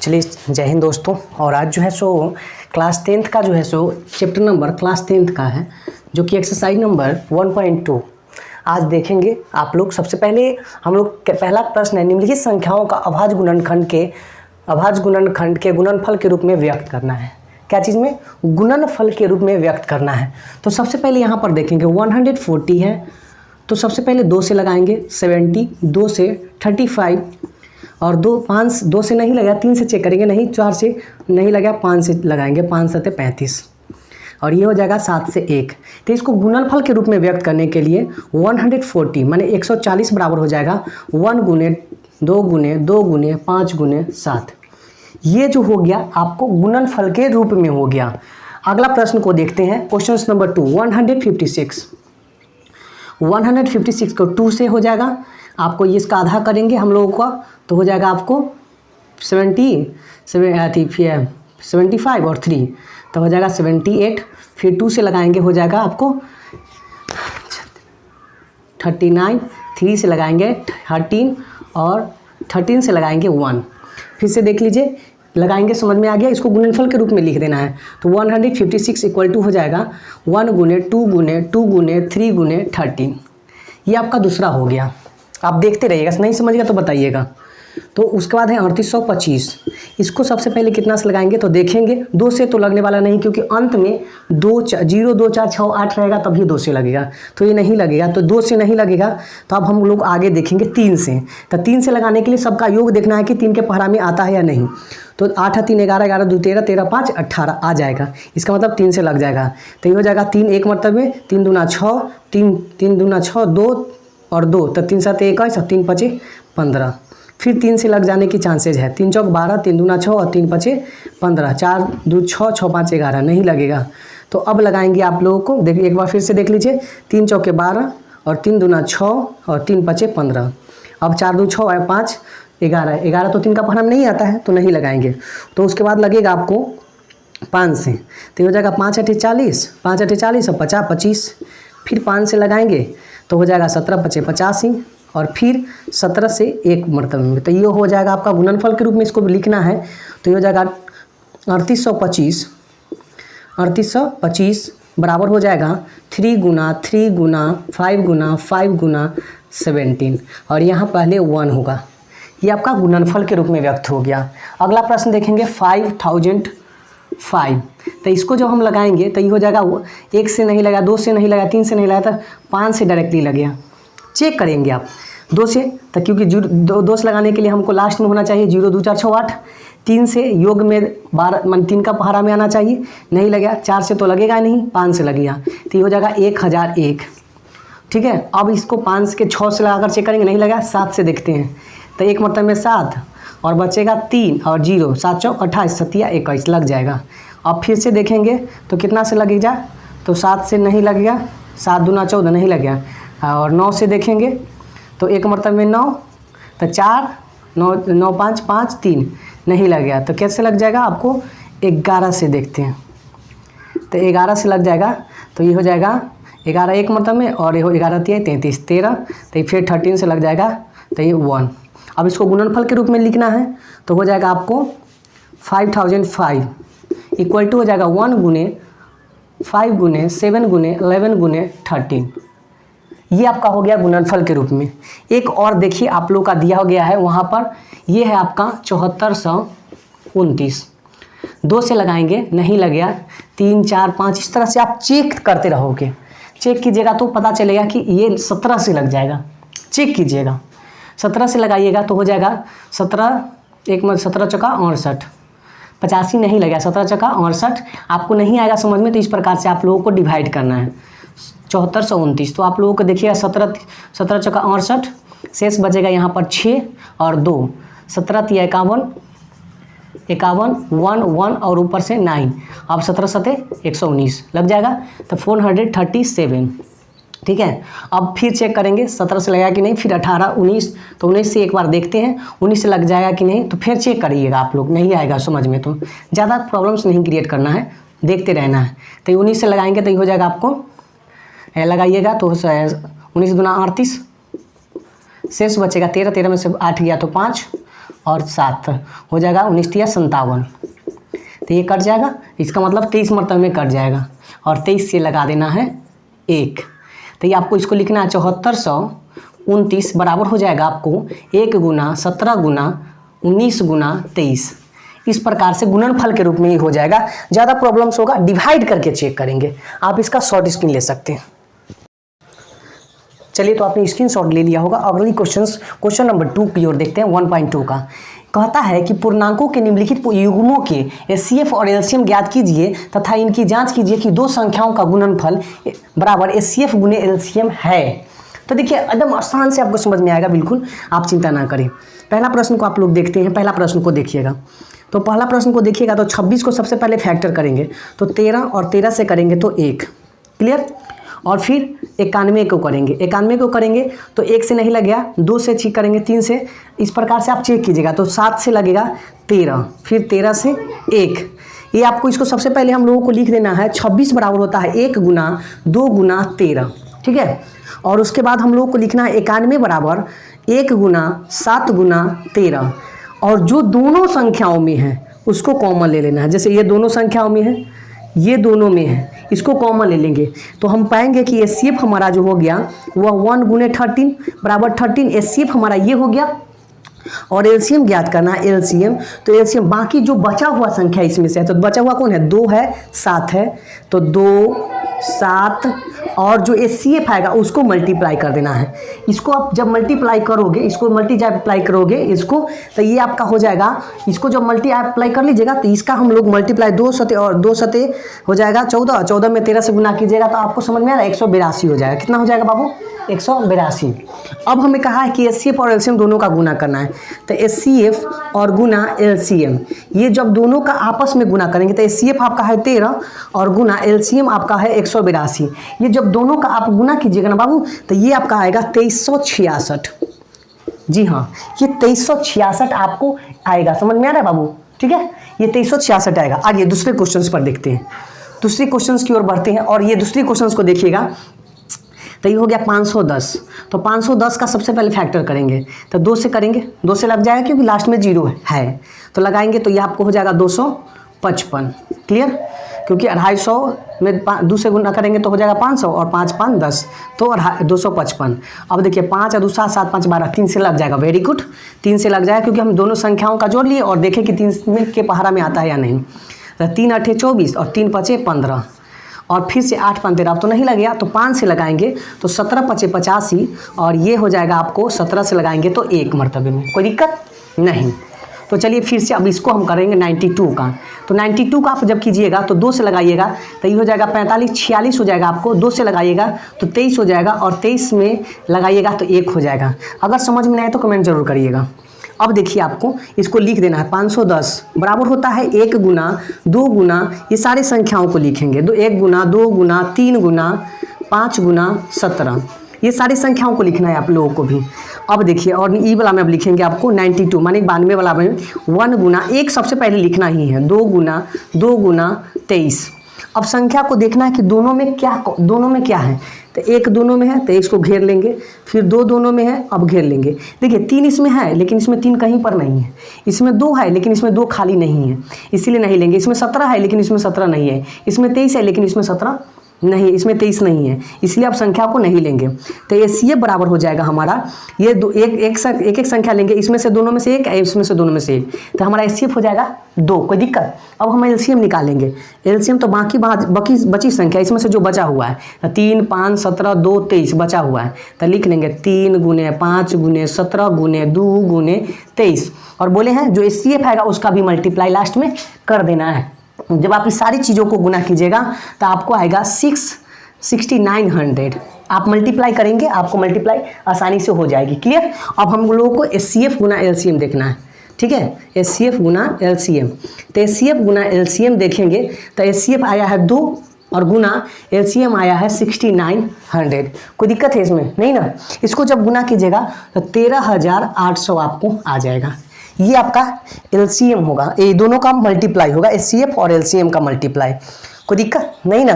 चलिए जय हिंद दोस्तों। और आज जो है सो क्लास 10th का जो है सो चैप्टर नंबर क्लास 10th का है, जो कि एक्सरसाइज नंबर 1.2 आज देखेंगे आप लोग। सबसे पहले हम लोग पहला प्रश्न है, निम्नलिखित संख्याओं का अभाज्य गुणनखंड के गुणनफल के रूप में व्यक्त करना है। क्या चीज़ में? गुणनफल के रूप में व्यक्त करना है। तो सबसे पहले यहाँ पर देखेंगे 140 है, तो सबसे पहले 2 से लगाएंगे 70, 2 से 35 और 2 से नहीं लगा, 3 से चेक करेंगे, नहीं 4 से नहीं लगा, 5 से लगाएंगे, 5 7 35 और ये हो जाएगा 7 से 1। तो इसको गुणनफल के रूप में व्यक्त करने के लिए 140 माने 140 बराबर हो जाएगा 1 गुने 2 गुने 2 गुने 5 गुने 7। ये जो हो गया आपको गुणनफल के रूप में हो गया। अगला प्रश्न को देखते हैं, क्वेश्चन नंबर 2 156 को 2 से हो जाएगा, आपको ये इसका आधा करेंगे हम लोगों का, तो हो जाएगा आपको 75 और 3 तो हो जाएगा 78। फिर 2 से लगाएंगे हो जाएगा आपको 39, 3 से लगाएंगे 13 और 13 से लगाएंगे 1। फिर से देख लीजिए, लगाएंगे, समझ में आ गया। इसको गुणनफल के रूप में लिख देना है। तो 156 इक्वल टू हो जाएगा 1 गुने 2 गुने 2 गुने 3 गुने 13। ये आपका दूसरा हो गया। आप देखते रहिएगा, नहीं समझिएगा तो बताइएगा। तो उसके बाद है 3825। इसको सबसे पहले कितना से लगाएंगे तो देखेंगे, 2 से तो लगने वाला नहीं, क्योंकि अंत में 0 2 4 6 8 रहेगा, तभी 2 से लगेगा, तो ये नहीं लगेगा। तो 2 से नहीं लगेगा, तो अब हम लोग आगे देखेंगे 3 से। तो 3 से लगाने के लिए सबका योग देखना है कि 3 के पहरा में आता है या नहीं। तो 8 3 11 11 2 13 13 5 18 आ जाएगा, इसका मतलब 3 से लग जाएगा। तो ये हो जाएगा 3 एक मरतबे, 3 दूना 6, 3 दूना 6 2 और 2, तो 3 7 21 और 3 5 15। फिर 3 से लग जाने की चांसेज है। 3 चौक 12, 3 दूना 6 और 3 5 15, 4 2 6 6 5 11, नहीं लगेगा। तो अब लगाएंगे आप लोगों को, देखिए एक बार फिर से देख लीजिए, 3 चौके 12 और 3 दूना 6 और 3 5 15। अब 4 2 6 और 5 11, 11 तो 3 का पहरा में नहीं आता है, तो नहीं लगाएंगे। तो उसके बाद लगेगा आपको 5 से, तो हो जाएगा 5 8 40, 5 8 40 और 50 25। फिर 5 से लगाएंगे तो हो जाएगा 17 5 85 और फिर 17 से 1 मरतबे में। तो ये हो जाएगा आपका गुणनफल के रूप में इसको भी लिखना है। तो ये हो जाएगा 3825 बराबर हो जाएगा 3 गुना 3 गुना 5 गुना 5 गुना 17 और यहाँ पहले 1 होगा। ये आपका गुणनफल के रूप में व्यक्त हो गया। अगला प्रश्न देखेंगे 5005। तो इसको जब हम लगाएंगे तो ये हो जाएगा 1 से नहीं लगा, 2 से नहीं लगा, 3 से नहीं लगा, तो 5 से डायरेक्टली लग गया। चेक करेंगे आप 2 से, तो क्योंकि 2 से लगाने के लिए हमको लास्ट में होना चाहिए 0 2 4 6 8। 3 से योग में 12 मान 3 का पहाड़ा में आना चाहिए, नहीं लगा। 4 से तो लगेगा नहीं, 5 से लगेगा, तो ये हो जाएगा 1001। ठीक है। अब इसको 5 के 6 से लगाकर चेक करेंगे, नहीं लगा। 7 से देखते हैं, तो 1 मरतबे में 7 और बचेगा 3 और 0, 7 चौक 28 7 21 लग जाएगा। अब फिर से देखेंगे तो कितना से लगेगा, तो 7 से नहीं लगेगा, 7 दूना 14 नहीं लगेगा। और 9 से देखेंगे तो 1 मरतबे में 9, तो 4 9 9 5 5 3 नहीं लग गया। तो कैसे लग जाएगा आपको? 11 से देखते हैं, तो 11 से लग जाएगा। तो ये हो जाएगा 11 1 मरतबे में और ये हो 11 33 13, तो फिर 13 से लग जाएगा, तो ये 1। अब इसको गुणनफल के रूप में लिखना है, तो हो जाएगा आपको 5005 इक्वल टू हो जाएगा 1 गुने 5 गुने 7 गुने 11 गुने 13। ये आपका हो गया गुणनफल के रूप में। एक और देखिए आप लोग का दिया गया है वहाँ पर, ये है आपका 7429। 2 से लगाएंगे, नहीं लग गया, 3 4 5 इस तरह से आप चेक करते रहोगे। चेक कीजिएगा तो पता चलेगा कि ये 17 से लग जाएगा। चेक कीजिएगा, 17 से लगाइएगा तो हो जाएगा 17 17 चौका 68, 85 नहीं लगा, 17 चौका 68। आपको नहीं आएगा समझ में, तो इस प्रकार से आप लोगों को डिवाइड करना है। 7429, तो आप लोगों को देखिएगा 17 चौका 68, शेष बचेगा यहाँ पर 6 और 2, 17 3 51 51 1 1 और ऊपर से 9। अब 17 7 119 लग जाएगा, तो 437। ठीक है। अब फिर चेक करेंगे 17 से लगा कि नहीं, फिर 18 19, तो 19 से एक बार देखते हैं 19 से लग जाएगा कि नहीं, तो फिर चेक करिएगा आप लोग। नहीं आएगा समझ में तो ज़्यादा प्रॉब्लम्स नहीं क्रिएट करना है, देखते रहना है। तो 19 से लगाएंगे तो ये हो जाएगा आपको, लगाइएगा तो 19 दूना 38, शेष बचेगा 13, 13 में से 8 गया तो 5 और 7 हो जाएगा 19×57, तो ये कट जाएगा, इसका मतलब 23 मरतबे में कट जाएगा और 23 से लगा देना है 1। तो ये आपको इसको लिखना है 7429 बराबर हो जाएगा आपको 1 गुना 17 गुना 19 गुना 23। इस प्रकार से गुणनफल के रूप में ही हो जाएगा। ज़्यादा प्रॉब्लम्स होगा डिवाइड करके चेक करेंगे, आप इसका शॉर्ट स्क्रीन ले सकते हैं। चलिए, तो आपने स्क्रीनशॉट ले लिया होगा। अगली क्वेश्चन नंबर 2 की ओर देखते हैं। 1.2 का कहता है कि पूर्णांकों के निम्नलिखित युग्मों के HCF और LCM ज्ञात कीजिए तथा इनकी जांच कीजिए कि दो संख्याओं का गुणनफल बराबर HCF गुने LCM है। तो देखिए, एकदम आसान से आपको समझ में आएगा, बिल्कुल आप चिंता ना करें। पहला प्रश्न को आप लोग देखते हैं। पहला प्रश्न को देखिएगा, तो पहला प्रश्न को देखिएगा तो 26 को सबसे पहले फैक्टर करेंगे तो 13 और 13 से करेंगे तो 1, क्लियर। और फिर 91 को करेंगे, 91 को करेंगे तो 1 से नहीं लगेगा, 2 से चेक करेंगे, 3 से, इस प्रकार से आप चेक कीजिएगा। तो 7 से लगेगा 13, फिर 13 से 1। ये आपको इसको सबसे पहले हम लोगों को लिख देना है 26 बराबर होता है 1 गुना 2 गुना 13, ठीक है। और उसके बाद हम लोगों को लिखना है 91 बराबर 1 गुना 7 गुना 13। और जो दोनों संख्याओं में है उसको कॉमन ले लेना है। जैसे ये दोनों संख्याओं में है, ये दोनों में है, इसको कॉमन ले लेंगे तो हम पाएंगे कि HCF हमारा जो हो गया वह 1 गुने 13 बराबर 13। HCF हमारा ये हो गया और LCM ज्ञात करना है LCM। तो LCM बाकी जो बचा हुआ संख्या इसमें से है, तो बचा हुआ कौन है, 2 है, 7 है, तो 2 7 और जो HCF आएगा उसको मल्टीप्लाई कर देना है। इसको आप जब मल्टीप्लाई करोगे, इसको मल्टीप्लाई करोगे इसको, तो ये आपका हो जाएगा, इसको जब मल्टीप्लाई कर लीजिएगा तो इसका हम लोग मल्टीप्लाई 2 सते और 2 सते हो जाएगा 14, 14 में 13 से गुना कीजिएगा तो आपको समझ में आ रहा है 182 हो जाएगा। कितना हो जाएगा बाबू, 182। अब हमें कहा है कि HCF और LCM दोनों का गुना करना है, तो HCF और गुना LCM, ये जब दोनों का आपस में गुना करेंगे तो HCF आपका है 13 और गुना LCM आपका है 182। ये जब दोनों का आप गुना कीजिएगा ना बाबू तो ये आपका आएगा 2366। जी हाँ, ये 2366 आपको आएगा, समझ में आ रहा है बाबू, ठीक है। ये 2366 आएगा। आगे दूसरे क्वेश्चन पर देखते हैं, दूसरे क्वेश्चन की ओर बढ़ते हैं। और ये दूसरे क्वेश्चन को देखिएगा तो ये हो गया 510। तो 510 का सबसे पहले फैक्टर करेंगे तो 2 से करेंगे, 2 से लग जाएगा क्योंकि लास्ट में 0 है, तो लगाएंगे तो ये आपको हो जाएगा 255, क्लियर। क्योंकि 250 में 2 से गुना करेंगे तो हो जाएगा 500 और 5 5 10, तो 255। अब देखिए 5 और 2 7 7 5 12, 3 से लग जाएगा, वेरी गुड, 3 से लग जाएगा क्योंकि हम दोनों संख्याओं का जोड़ लिए और देखें कि 3 में के पहाड़ा में आता है या नहीं। तो 3 8 24 और 3 5 15 और फिर से 8 5 13, अब तो नहीं लगेगा तो 5 से लगाएंगे तो 17 5 85 और ये हो जाएगा आपको 17 से लगाएंगे तो 1 मरतबे में, कोई दिक्कत नहीं। तो चलिए फिर से अब इसको हम करेंगे 92 का। तो 92 का आप जब कीजिएगा तो 2 से लगाइएगा तो ये हो जाएगा 45 46 हो जाएगा आपको, 2 से लगाइएगा तो 23 हो जाएगा और 23 में लगाइएगा तो 1 हो जाएगा। अगर समझ में नहीं आए तो कमेंट जरूर करिएगा। अब देखिए आपको इसको लिख देना है 510 बराबर होता है 1 गुना 2 गुना, ये सारे संख्याओं को लिखेंगे, 1 गुना 2 गुना 3 गुना 5 गुना 17, ये सारी संख्याओं को लिखना है आप लोगों को भी। अब देखिए और ई वाला में अब लिखेंगे आपको 92 माने 92 वाला में 1 गुना 1 सबसे पहले लिखना ही है, 2 गुना 23। अब संख्या को देखना है कि दोनों में क्या है, तो 1 दोनों में है तो इसको घेर लेंगे, फिर 2 दोनों में है, अब घेर लेंगे। देखिए 3 इसमें है लेकिन इसमें 3 कहीं पर नहीं है, इसमें 2 है लेकिन इसमें 2 खाली नहीं है, इसीलिए नहीं लेंगे। इसमें 17 है लेकिन इसमें 17 नहीं है, इसमें 23 है लेकिन इसमें 17 नहीं, इसमें 23 नहीं है, इसलिए आप संख्या को नहीं लेंगे। तो HCF बराबर हो जाएगा हमारा, ये एक संख्या लेंगे, इसमें से दोनों में से 1, इसमें से दोनों में से 1, तो हमारा HCF हो जाएगा 2, कोई दिक्कत। अब हम LCM निकालेंगे, LCM तो बची संख्या इसमें से जो बचा हुआ है, 3 5 17 2 23 बचा हुआ है, तो लिख लेंगे 3 गुने 5 गुने 17 गुने 2 गुने 23। और बोले हैं जो HCF आएगा उसका भी मल्टीप्लाई लास्ट में कर देना है। जब आप इस सारी चीज़ों को गुना कीजिएगा तो आपको आएगा 6900। आप मल्टीप्लाई करेंगे, आपको मल्टीप्लाई आसानी से हो जाएगी, क्लियर। अब हम लोगों को HCF गुना LCM देखना है, ठीक है, HCF गुना LCM। तो HCF गुना LCM देखेंगे तो HCF आया है 2 और गुना LCM आया है 6900। कोई दिक्कत है इसमें नहीं ना। इसको जब गुना कीजिएगा तो 13800 आपको आ जाएगा। ये आपका LCM होगा, ये दोनों का मल्टीप्लाई होगा, HCF और LCM का मल्टीप्लाई, कोई दिक्कत नहीं ना।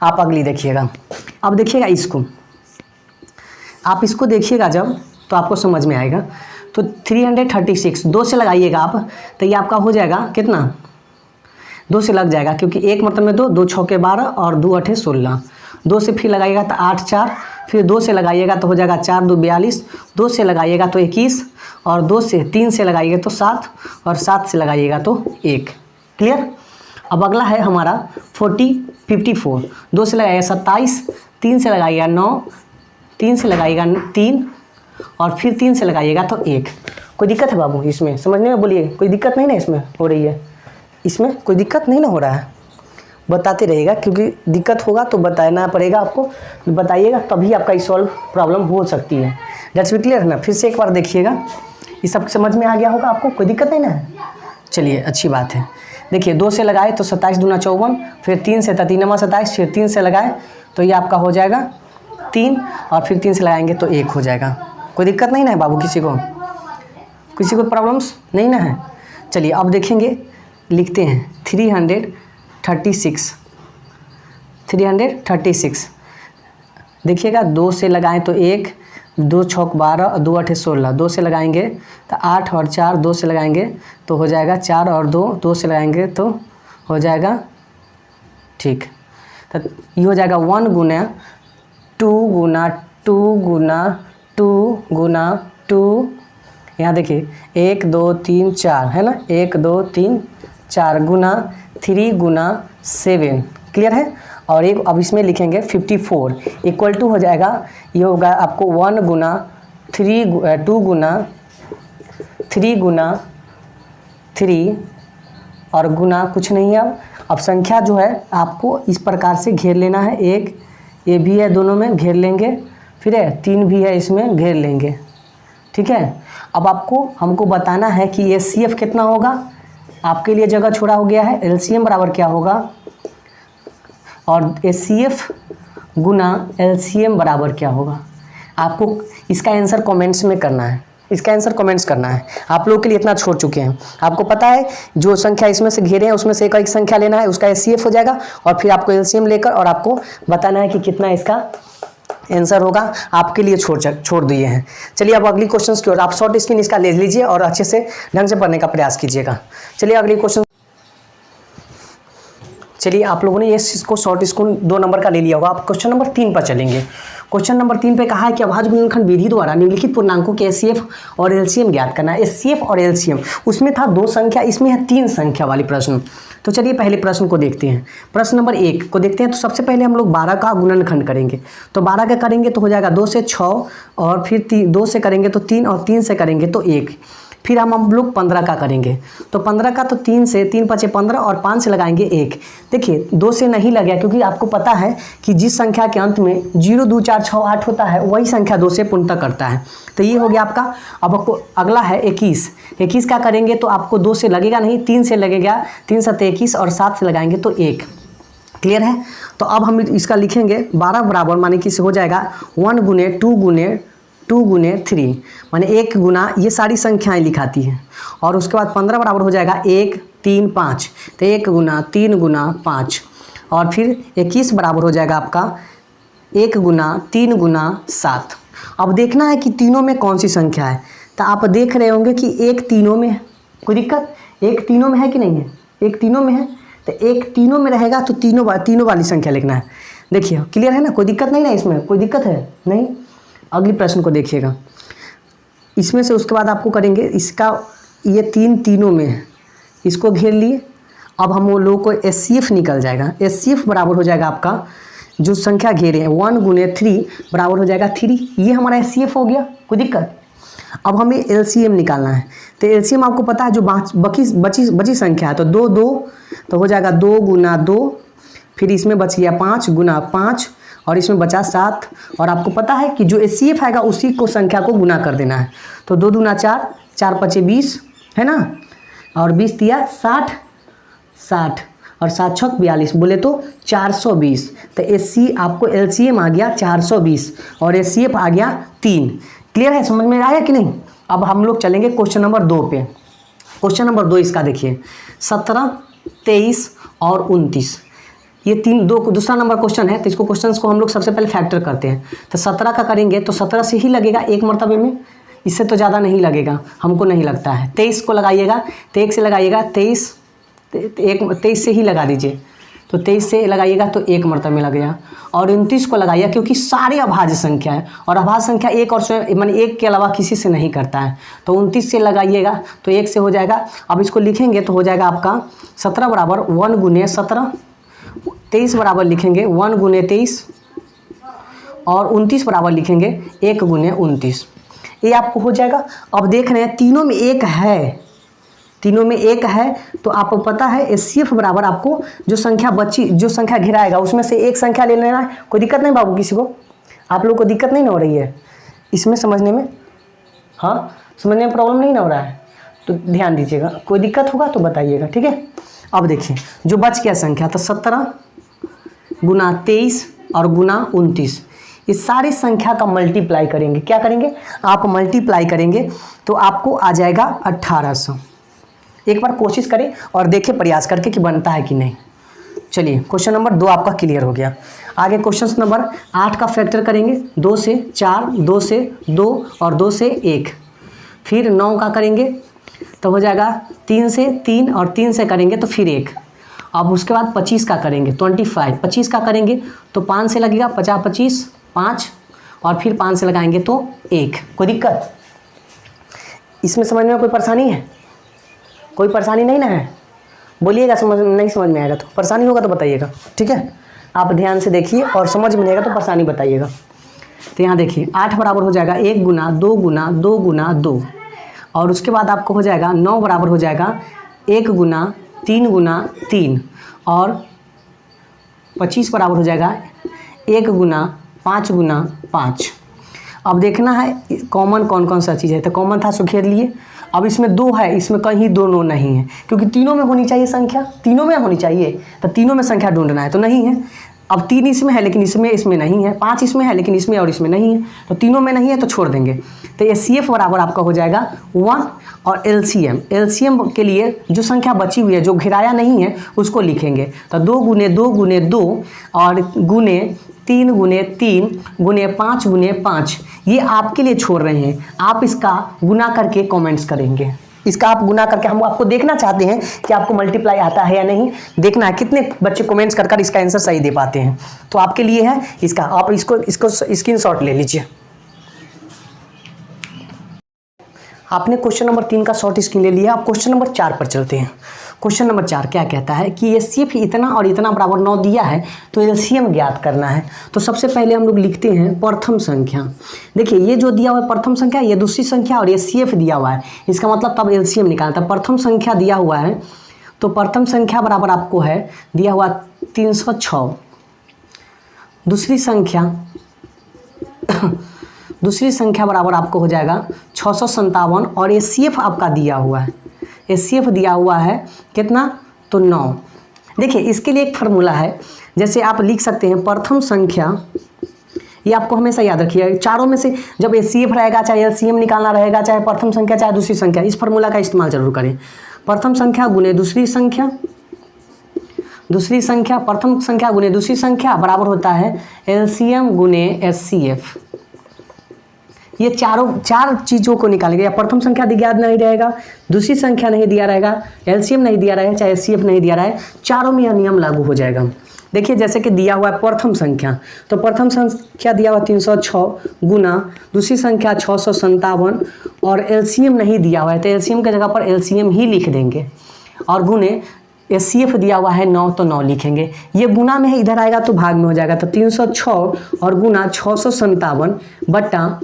आप अगली देखिएगा, अब देखिएगा इसको, आप इसको देखिएगा जब तो आपको समझ में आएगा। तो 336 2 से लगाइएगा आप, तो ये आपका हो जाएगा कितना, 2 से लग जाएगा, क्योंकि एक मतलब में 2, 2 छक्के 12 और 2 8 16। 2 से फिर लगाइएगा तो 8 4, फिर 2 से लगाइएगा तो हो जाएगा 4 2 42, 2 से लगाइएगा तो 21, और 2 से 3 से लगाइएगा तो 7, और 7 से लगाइएगा तो 1। क्लियर। अब अगला है हमारा 54। 2 से लगाइएगा 27, 3 से लगाइएगा 9, 3 से लगाइएगा 3, और फिर 3 से लगाइएगा तो 1। कोई दिक्कत है बाबू इसमें, समझने में बोलिए, कोई दिक्कत नहीं ना इसमें हो रही है, इसमें कोई दिक्कत नहीं ना हो रहा है, बताते रहिएगा, क्योंकि दिक्कत होगा तो बताना पड़ेगा आपको, बताइएगा तभी आपका सॉल्व प्रॉब्लम हो सकती है। दैट्स बी क्लियर है ना। फिर से एक बार देखिएगा, ये सब समझ में आ गया होगा आपको, कोई दिक्कत नहीं ना है। चलिए अच्छी बात है। देखिए 2 से लगाए तो 27 दूना 54, फिर 3 से 3 27, फिर 3 से लगाए तो ये आपका हो जाएगा 3, और फिर 3 से लगाएंगे तो 1 हो जाएगा। कोई दिक्कत नहीं ना है बाबू, किसी को प्रॉब्लम्स नहीं ना है। चलिए अब देखेंगे, लिखते हैं 336। देखिएगा 2 से लगाएं तो 1, 2 छक्के 12 और 2 8 16। 2 से लगाएंगे तो 8 और 4, 2 से लगाएंगे तो हो जाएगा 4 और 2, 2 से लगाएंगे तो हो जाएगा, ठीक। तो ये हो जाएगा 1 गुना 2 गुना 2 गुना 2 गुना 2। यहाँ देखिए 1 2 3 4 है ना, 1 2 3 4 गुना 3 गुना 7। क्लियर है। और एक अब इसमें लिखेंगे 54 इक्वल टू हो जाएगा, ये होगा आपको 1 गुना 2 गुना 3 गुना 3 और गुना कुछ नहीं है। अब संख्या जो है आपको इस प्रकार से घेर लेना है, एक ये भी है दोनों में घेर लेंगे, फिर है 3 भी है इसमें घेर लेंगे, ठीक है। अब आपको हमको बताना है कि ये HCF कितना होगा, आपके लिए जगह छोड़ा हो गया है। LCM बराबर क्या होगा, और HCF गुना LCM बराबर क्या होगा। आपको इसका आंसर कमेंट्स में करना है, इसका आंसर कमेंट्स करना है। आप लोगों के लिए इतना छोड़ चुके हैं, आपको पता है जो संख्या इसमें से घेरे हैं उसमें से एक संख्या लेना है, उसका HCF हो जाएगा, और फिर आपको LCM लेकर और आपको बताना है कि कितना इसका आंसर होगा। आपके लिए छोड़ दिए हैं। चलिए अब अगली क्वेश्चन की ओर, आप शॉर्ट स्क्रीन इसका ले लीजिए और अच्छे से ढंग से पढ़ने का प्रयास कीजिएगा। चलिए अगली क्वेश्चन, चलिए आप लोगों ने ये इसको शॉर्ट स्कूल 2 नंबर का ले लिया होगा। आप क्वेश्चन नंबर 3 पर चलेंगे। क्वेश्चन नंबर 3 पे कहा है कि अभाज्य गुणनखंड विधि द्वारा निम्नलिखित पूर्णांकों के HCF और LCM ज्ञात करना है। HCF और LCM उसमें था 2 संख्या, इसमें है 3 संख्या वाली प्रश्न। तो चलिए पहले प्रश्न को देखते हैं। प्रश्न नंबर 1 को देखते हैं। तो सबसे पहले हम लोग 12 का गुणनखंड करेंगे। तो 12 का करेंगे तो हो जाएगा 2 से 6, और फिर 2 से करेंगे तो 3, और 3 से करेंगे तो 1। फिर हम लोग 15 का करेंगे। तो 15 का तो 3 से 3 5 15, और 5 से लगाएंगे 1। देखिए 2 से नहीं लगा, क्योंकि आपको पता है कि जिस संख्या के अंत में 0 2 4 6 8 होता है वही संख्या 2 से पूर्णतः करता है। तो ये हो गया आपका। अब आपको अगला है 21। 21 का करेंगे तो आपको 2 से लगेगा नहीं, 3 से लगेगा, 3 7 21, और 7 से लगाएंगे तो 1। क्लियर है। तो अब हम इसका लिखेंगे 12 बराबर, माने कि हो जाएगा 1 गुने 2 गुने 2 गुने 3, माने 1 गुना ये सारी संख्याएं लिखाती हैं। और उसके बाद 15 बराबर हो जाएगा 1 3 5, तो 1 गुना 3 गुना 5, और फिर 21 बराबर हो जाएगा आपका 1 गुना 3 गुना 7। अब देखना है कि तीनों में कौन सी संख्या है। तो आप देख रहे होंगे कि 1 तीनों में है, कोई दिक्कत, 1 तीनों में है कि नहीं है, 1 तीनों में है। तो 1 तीनों में रहेगा तो तीनों वाली संख्या लिखना है। देखिए क्लियर है ना, कोई दिक्कत नहीं ना, इसमें कोई दिक्कत है नहीं। अगली प्रश्न को देखिएगा। इसमें से उसके बाद आपको करेंगे इसका, ये 3 तीनों में है, इसको घेर लिए। अब हम वो लोगों को HCF निकल जाएगा। HCF बराबर हो जाएगा आपका जो संख्या घेरे हैं 1 गुने 3 बराबर हो जाएगा 3। ये हमारा HCF हो गया, कोई दिक्कत। अब हमें LCM निकालना है। तो LCM आपको पता है जो बची संख्या है, तो 2 2 तो हो जाएगा 2 गुना 2, फिर इसमें बच गया 5 गुना 5, और इसमें बचा 7। और आपको पता है कि जो HCF आएगा उसी को संख्या को गुना कर देना है। तो 2 दूना 4, 4 5 20 है ना, और 20 दिया 60, और 7 6 42, बोले तो 420। तो आपको LCM आ गया 420 और HCF आ गया 3। क्लियर है, समझ में आया कि नहीं। अब हम लोग चलेंगे क्वेश्चन नंबर 2 पे। क्वेश्चन नंबर 2 इसका देखिए 17 23 और 29। ये दूसरा नंबर क्वेश्चन है, तो इसको क्वेश्चंस को हम लोग सबसे पहले फैक्टर करते हैं। तो 17 का करेंगे तो 17 से ही लगेगा एक मरतबे में, इससे तो ज़्यादा नहीं लगेगा, हमको नहीं लगता है। 23 को लगाइएगा तो 1 से लगाइएगा, 23 से ही लगा दीजिए, तो 23 से लगाइएगा तो एक मरतबे में लग गया। और 29 को लगाइए, क्योंकि सारे अभाज्य संख्या है और अभाज्य संख्या एक और स्वयं माने एक के अलावा किसी से नहीं करता है, तो 29 से लगाइएगा तो 1 से हो जाएगा। अब इसको लिखेंगे तो हो जाएगा आपका 17 बराबर 1 गुने 17, 23 बराबर लिखेंगे 1 गुने 23 और 29 बराबर लिखेंगे 1 गुने 29। ये आपको हो जाएगा। अब देख रहे हैं तीनों में एक है, तीनों में एक है, तो आपको पता है HCF बराबर आपको जो संख्या बची, जो संख्या घिराएगा उसमें से एक संख्या ले लेना है। कोई दिक्कत नहीं बाबू, किसी को, आप लोग को दिक्कत नहीं ना हो रही है इसमें समझने में? हाँ, समझने में प्रॉब्लम नहीं ना हो रहा है तो ध्यान दीजिएगा, कोई दिक्कत होगा तो बताइएगा, ठीक है। अब देखिए जो बच गया संख्या, तो 17 गुना 23 और गुना 29, इस सारी संख्या का मल्टीप्लाई करेंगे। क्या करेंगे आप? मल्टीप्लाई करेंगे तो आपको आ जाएगा 1800। एक बार कोशिश करें और देखें प्रयास करके कि बनता है कि नहीं। चलिए क्वेश्चन नंबर 2 आपका क्लियर हो गया। आगे क्वेश्चन नंबर 8 का फैक्टर करेंगे, 2 से 4, 2 से 2 और 2 से 1। फिर 9 का करेंगे तो हो जाएगा 3 से 3 और 3 से करेंगे तो फिर 1। अब उसके बाद 25 का करेंगे 25, 25 का करेंगे तो 5 से लगेगा 50, 25 5 और फिर 5 से लगाएंगे तो 1। कोई दिक्कत इसमें समझने में कोई परेशानी है? कोई परेशानी नहीं ना है? बोलिएगा, नहीं समझ में आएगा तो परेशानी होगा तो बताइएगा, ठीक है। आप ध्यान से देखिए और समझ में आएगा तो परेशानी बताइएगा। तो यहाँ देखिए 8 बराबर हो जाएगा 1 गुना 2 गुना 2 गुना 2 और उसके बाद आपको हो जाएगा 9 बराबर हो जाएगा 1 गुना 3 गुना 3 और 25 बराबर हो जाएगा 1 गुना 5 गुना 5। अब देखना है कॉमन कौन कौन सा चीज़ है, तो कॉमन था सो घेर लिए। अब इसमें 2 है, इसमें कहीं दोनों नहीं है, क्योंकि तीनों में होनी चाहिए संख्या, तीनों में होनी चाहिए, तो तीनों में संख्या ढूंढना है, तो नहीं है। अब 3 इसमें है लेकिन इसमें नहीं है, 5 इसमें है लेकिन इसमें और इसमें नहीं है, तो तीनों में नहीं है तो छोड़ देंगे। तो HCF बराबर आपका हो जाएगा 1 और LCM के लिए जो संख्या बची हुई है जो घिराया नहीं है उसको लिखेंगे, तो 2 गुने 2 गुने 2 और गुने 3 गुने 3 गुने 5 गुने 5। ये आपके लिए छोड़ रहे हैं, आप इसका गुना करके कमेंट्स करेंगे। इसका आप गुना करके, हम आपको देखना चाहते हैं कि आपको मल्टीप्लाई आता है या नहीं, देखना है कितने बच्चे कमेंट्स कर इसका आंसर सही दे पाते हैं। तो आपके लिए है इसका, आप इसको स्क्रीनशॉट ले लीजिए। आपने क्वेश्चन नंबर 3 का शॉर्ट स्क्रीन ले लिया। अब क्वेश्चन नंबर 4 पर चलते हैं। क्वेश्चन नंबर 4 क्या कहता है कि HCF इतना और इतना बराबर 9 दिया है तो LCM ज्ञात करना है। तो सबसे पहले हम लोग लिखते हैं प्रथम संख्या। देखिए ये जो दिया हुआ है प्रथम संख्या, ये दूसरी संख्या और HCF दिया हुआ है, इसका मतलब तब LCM निकालना था। प्रथम संख्या दिया हुआ है तो प्रथम संख्या बराबर आपको है दिया हुआ 306। दूसरी संख्या बराबर आपको हो जाएगा 657 और HCF आपका दिया हुआ है, HCF दिया हुआ है कितना, तो 9। देखिए इसके लिए एक फार्मूला है, जैसे आप लिख सकते हैं प्रथम संख्या, ये आपको हमेशा याद रखिए, चारों में से जब HCF रहेगा, चाहे LCM निकालना रहेगा, चाहे प्रथम संख्या चाहे दूसरी संख्या, इस फार्मूला का इस्तेमाल जरूर करें। प्रथम संख्या गुने दूसरी संख्या, प्रथम संख्या गुने दूसरी संख्या बराबर होता है LCM गुने HCF। ये चार चीज़ों को निकालेंगे, या प्रथम संख्या ज्ञात नहीं रहेगा, दूसरी संख्या नहीं दिया रहेगा, LCM नहीं दिया रहेगा, चाहे HCF नहीं दिया रहे, चारों में यह नियम लागू हो जाएगा। देखिए जैसे कि दिया हुआ है प्रथम संख्या, तो प्रथम संख्या दिया हुआ 306 गुना दूसरी संख्या 657 और LCM नहीं दिया हुआ है तो LCM की जगह पर LCM ही लिख देंगे, और गुने HCF दिया हुआ है 9 तो 9 लिखेंगे। ये गुना में है, इधर आएगा तो भाग में हो जाएगा, तो 306 और गुना 657 बटा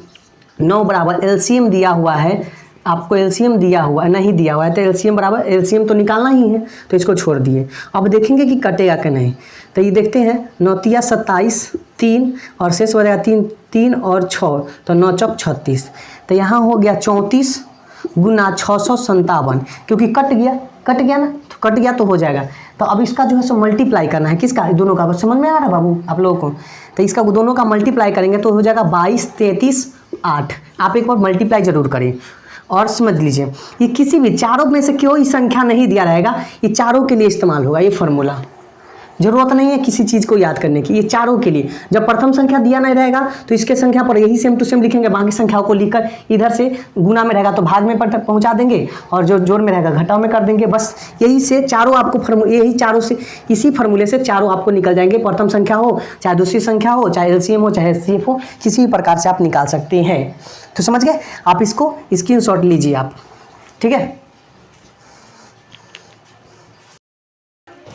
9 बराबर LCM दिया हुआ है, आपको LCM दिया हुआ नहीं दिया हुआ है तो LCM बराबर, LCM तो निकालना ही है तो इसको छोड़ दिए। अब देखेंगे कि कटेगा कि नहीं, तो ये देखते हैं 9 तिया 27 3 और शेष हो जाएगा 3 और 6 तो 9 चौक 36, तो यहाँ हो गया 34 गुना 657, क्योंकि कट गया ना, तो कट गया तो हो जाएगा। तो अब इसका जो है सो मल्टीप्लाई करना है, किसका, दोनों का। समझ में आ रहा है बाबू आप लोगों को? तो इसका दोनों का मल्टीप्लाई करेंगे तो हो जाएगा 22 33 8। आप एक बार मल्टीप्लाई जरूर करें और समझ लीजिए, ये किसी भी चारों में से कोई संख्या नहीं दिया रहेगा, ये चारों के लिए इस्तेमाल होगा ये फार्मूला। ज़रूरत नहीं है किसी चीज़ को याद करने की, ये चारों के लिए। जब प्रथम संख्या दिया नहीं रहेगा तो इसके संख्या पर यही सेम टू सेम लिखेंगे, बाकी संख्याओं को लिखकर इधर से गुना में रहेगा तो भाग में पहुंचा देंगे और जो जोड़ में रहेगा घटाव में कर देंगे। बस यही से चारों आपको यही चारों से इसी फार्मूले से चारों आपको निकल जाएंगे। प्रथम संख्या हो चाहे दूसरी संख्या हो, चाहे एलसीएम हो चाहे एचसीएफ हो, किसी भी प्रकार से आप निकाल सकते हैं। तो समझ गए, आप इसको स्क्रीनशॉट लीजिए आप, ठीक है।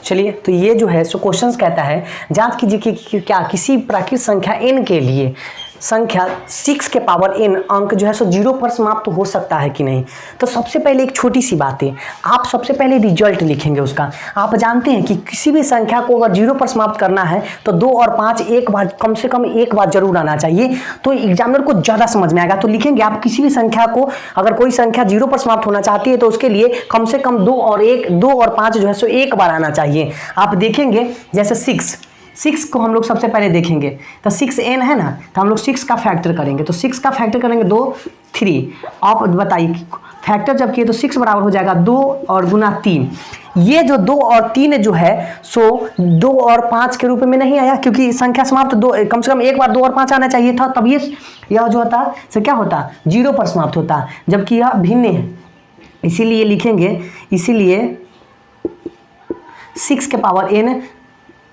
चलिए, तो ये जो है सो क्वेश्चंस कहता है जांच कीजिए कि क्या किसी प्राकृत संख्या n के लिए संख्या 6 के पावर n अंक जो है सो 0 पर समाप्त हो सकता है कि नहीं। तो सबसे पहले एक छोटी सी बात है, आप सबसे पहले रिजल्ट लिखेंगे उसका। आप जानते हैं कि किसी भी संख्या को अगर 0 पर समाप्त करना है तो 2 और 5 एक बार, कम से कम एक बार जरूर आना चाहिए, तो एग्जामिनर को ज़्यादा समझ में आएगा। तो लिखेंगे आप किसी भी संख्या को, अगर कोई संख्या 0 पर समाप्त होना चाहती है तो उसके लिए कम से कम 2 और 5 जो है सो एक बार आना चाहिए। आप देखेंगे जैसे 6 को हम लोग सबसे पहले देखेंगे तो 6n है ना, तो हम लोग 6 का फैक्टर करेंगे, तो 6 का फैक्टर करेंगे 2 3। आप बताइए फैक्टर जब किए तो 6 बराबर हो जाएगा 2 और गुना 3। ये जो 2 और 3 जो है सो 2 और 5 के रूप में नहीं आया, क्योंकि संख्या समाप्त दो, कम से कम एक बार 2 और 5 आना चाहिए था, तब यह जो होता सो क्या होता 0 पर समाप्त होता, जबकि यह भिन्न है। इसीलिए लिखेंगे, इसीलिए 6 के पावर n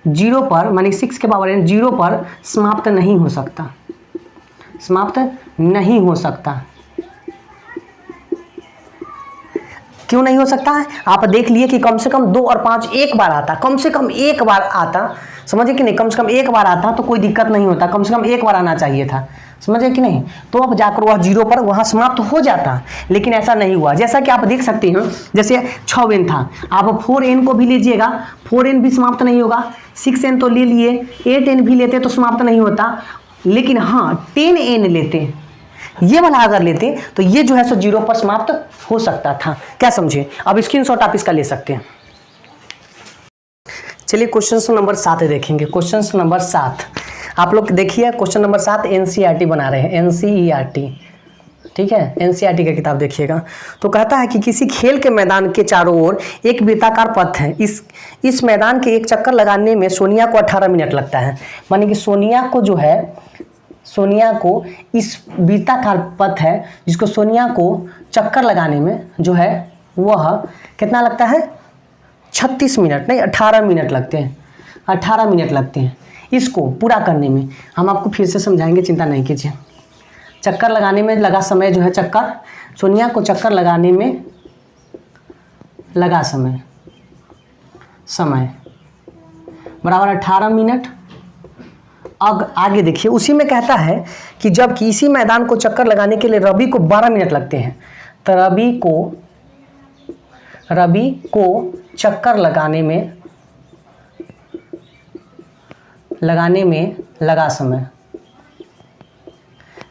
0 पर, मानी 6 के पावर n 0 पर समाप्त नहीं हो सकता, समाप्त नहीं हो सकता। क्यों नहीं हो सकता है, आप देख लिए कि कम से कम 2 और 5 एक बार आता, कम से कम एक बार आता, समझे कि नहीं, कम से कम एक बार आता तो कोई दिक्कत नहीं होता, कम से कम एक बार आना चाहिए था, समझे कि नहीं। तो अब जाकर वह 0 पर वहाँ समाप्त हो जाता, लेकिन ऐसा नहीं हुआ। जैसा कि आप देख सकते हैं, जैसे 6n था, आप 4n को भी लीजिएगा, 4n भी समाप्त नहीं होगा। 6n तो ले लिए, 8n भी लेते तो समाप्त नहीं होता, लेकिन हाँ 10n लेते, ये वाला अगर लेते तो ये जो है सो 0 पर समाप्त हो सकता था। क्या समझे, अब स्क्रीनशॉट आप इसका ले सकते हैं। चलिए क्वेश्चन नंबर 7 देखेंगे। क्वेश्चन नंबर 7 आप लोग देखिए, क्वेश्चन नंबर 7 एनसीईआरटी बना रहे हैं, एनसीईआरटी, ठीक है, एनसीईआरटी का किताब देखिएगा। तो कहता है कि किसी खेल के मैदान के चारों ओर एक वृत्ताकार पथ है, इस मैदान के एक चक्कर लगाने में सोनिया को 18 मिनट लगता है। माने कि सोनिया को जो है, सोनिया को इस वृत्ताकार पथ है जिसको सोनिया को चक्कर लगाने में जो है वह कितना लगता है 36 मिनट नहीं 18 मिनट लगते हैं, 18 मिनट लगते हैं इसको पूरा करने में। हम आपको फिर से समझाएंगे, चिंता नहीं कीजिए। चक्कर लगाने में लगा समय जो है, चक्कर सोनिया को चक्कर लगाने में लगा समय बराबर 18 मिनट। अब आगे देखिए, उसी में कहता है कि जब कि इसी मैदान को चक्कर लगाने के लिए रवि को 12 मिनट लगते हैं, तो रवि को चक्कर लगाने में लगा समय,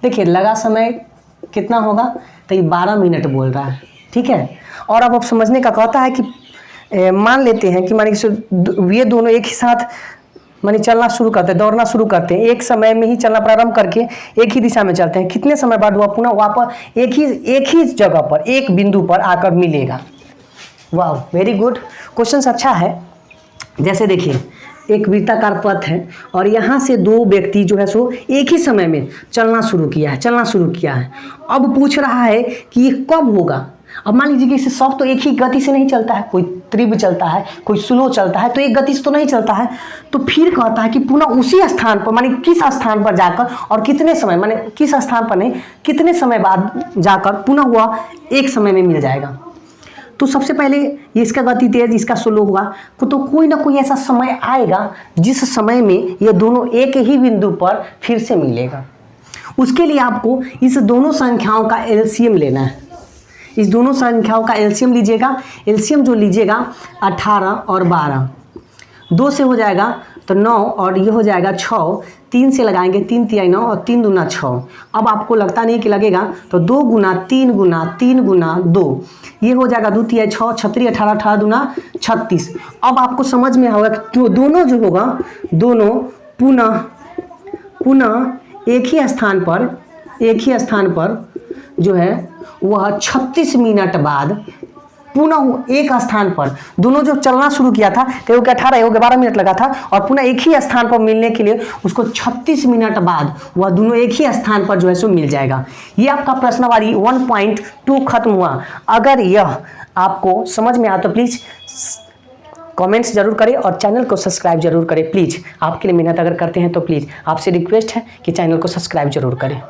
देखिए लगा समय कितना होगा, तो ये 12 मिनट बोल रहा है, ठीक है। और अब समझने का कहता है कि मान लेते हैं कि माने ये दोनों एक ही साथ माने चलना शुरू करते हैं, दौड़ना शुरू करते हैं, एक समय में ही चलना प्रारंभ करके एक ही दिशा में चलते हैं। कितने समय बाद वह पुनः वापस एक ही जगह पर, एक बिंदु पर आकर मिलेगा। वाह, वेरी गुड, क्वेश्चन अच्छा है। जैसे देखिए एक वृत्ताकार पथ है और यहाँ से दो व्यक्ति जो है सो एक ही समय में चलना शुरू किया है। अब पूछ रहा है कि ये कब होगा। अब मान लीजिए कि इसे सब तो एक ही गति से नहीं चलता है, कोई तीव्र चलता है, कोई स्लो चलता है, तो एक गति से तो नहीं चलता है। तो फिर कहता है कि पुनः उसी स्थान पर, माने किस स्थान पर जाकर और कितने समय, माने किस स्थान पर नहीं कितने समय बाद जाकर पुनः वह एक समय में मिल जाएगा। तो सबसे पहले ये इसका गति तेज, इसका स्लो हुआ, तो कोई ना कोई ऐसा समय आएगा जिस समय में ये दोनों एक ही बिंदु पर फिर से मिलेगा। उसके लिए आपको इस दोनों संख्याओं का एलसीएम लेना है। इस दोनों संख्याओं का एलसीएम लीजिएगा। एलसीएम जो लीजिएगा 18 और 12, 2 से हो जाएगा तो 9 और ये हो जाएगा 6, 3 से लगाएंगे 3 तिहाई 9 और 3 दूना 6। अब आपको लगता नहीं कि लगेगा तो 2 गुना 3 गुना 2, ये हो जाएगा 2 तिहाई 6, 36 18 18 दूना 36। अब आपको समझ में आएगा कि दोनों जो होगा दोनों पुनः एक ही स्थान पर जो है वह 36 मिनट बाद पुनः एक स्थान पर दोनों जो चलना शुरू किया था, कहीं कि 18 हो गया 12 मिनट लगा था, और पुनः एक ही स्थान पर मिलने के लिए उसको 36 मिनट बाद वह दोनों एक ही स्थान पर जो है सो मिल जाएगा। ये आपका प्रश्नवारी 1.2 खत्म हुआ। अगर यह आपको समझ में आया तो प्लीज़ कमेंट्स जरूर करें और चैनल को सब्सक्राइब जरूर करें। प्लीज़ आपके लिए मेहनत अगर करते हैं तो प्लीज़ आपसे रिक्वेस्ट है कि चैनल को सब्सक्राइब जरूर करें।